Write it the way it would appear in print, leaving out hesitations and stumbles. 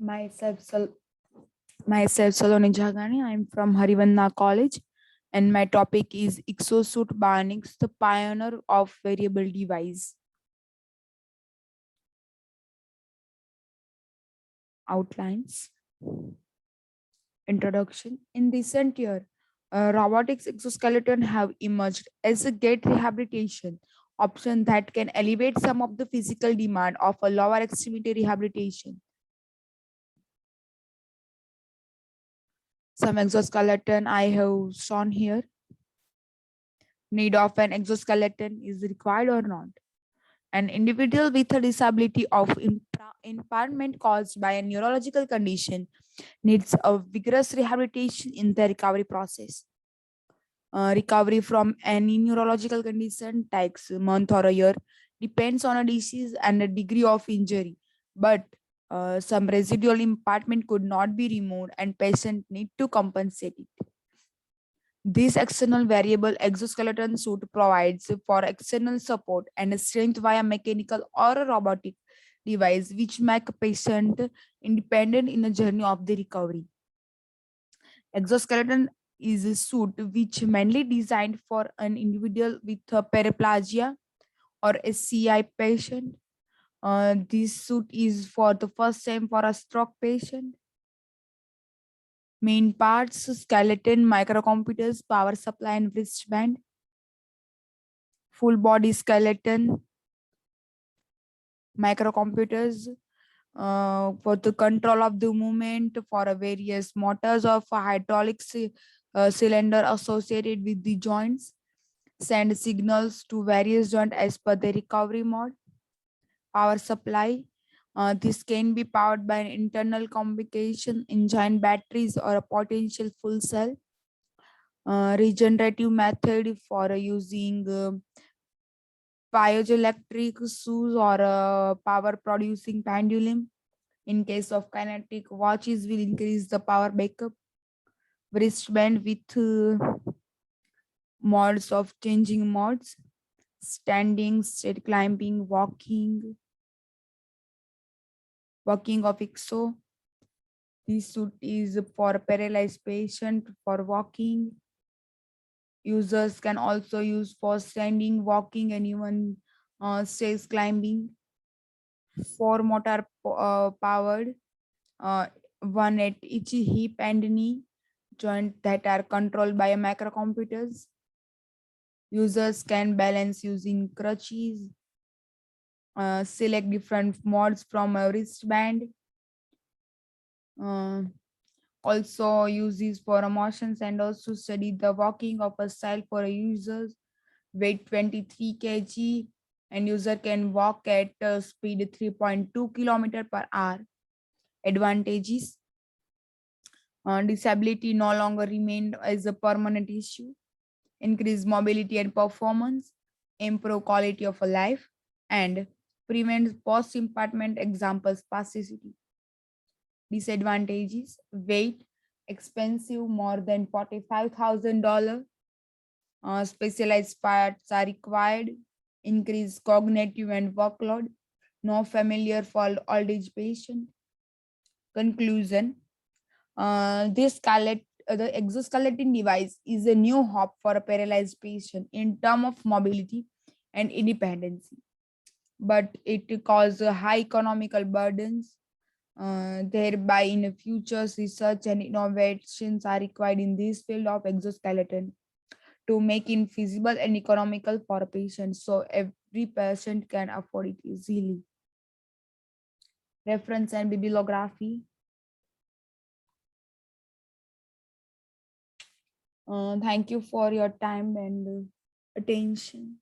Myself, myself Saloni Jhagani. I'm from Harivanna College, and my topic is Exosuit Bionics, the pioneer of wearable device. Outlines. Introduction. In recent year, robotics exoskeleton have emerged as a great rehabilitation option that can elevate some of the physical demand of a lower extremity rehabilitation. Some exoskeleton I have shown here. Need of an exoskeleton is required or not. An individual with a disability of impairment caused by a neurological condition needs a vigorous rehabilitation in the recovery process. Recovery from any neurological condition takes a month or a year, depends on a disease and the degree of injury. But some residual impairment could not be removed and patient need to compensate it. This external variable exoskeleton suit provides for external support and strength via mechanical or a robotic device, which make a patient independent in the journey of the recovery. Exoskeleton is a suit which mainly designed for an individual with a paraplegia or a CI patient. This suit is for the first time for a stroke patient. Main parts: skeleton, microcomputers, power supply, and wristband. Full body skeleton, microcomputers for the control of the movement, for various motors of a hydraulic cylinder associated with the joints, send signals to various joints as per the recovery mode. Power supply. This can be powered by an internal combustion engine, batteries, or a potential fuel cell. Regenerative method for using piezoelectric shoes or a power producing pendulum. In case of kinetic watches, will increase the power backup. Wristband with modes of changing modes: standing, straight climbing, walking of exo. This suit is for paralyzed patient for walking. Users can also use for standing, walking, and even stairs climbing. Four motor powered, uh, one at each hip and knee joint that are controlled by microcomputers. Users can balance using crutches, select different modes from a wristband. Uh, Also use these for motions and also study the walking of a style for a user's weight 23 kg and user can walk at speed 3.2 kilometer per hour. Advantages: disability no longer remain as a permanent issue, increase mobility and performance, improve quality of life, and prevent post-impairment examples spasticity. Disadvantages: weight, expensive, more than $45,000. Specialized parts are required, increase cognitive and workload, no familiar for old age patient. Conclusion: the exoskeleton device is a new hope for a paralyzed patient in terms of mobility and independence, but it causes high economical burdens. Thereby, in the future, research and innovations are required in this field of exoskeleton to make it feasible and economical for a patient, so every patient can afford it easily. Reference and bibliography. Thank you for your time and attention.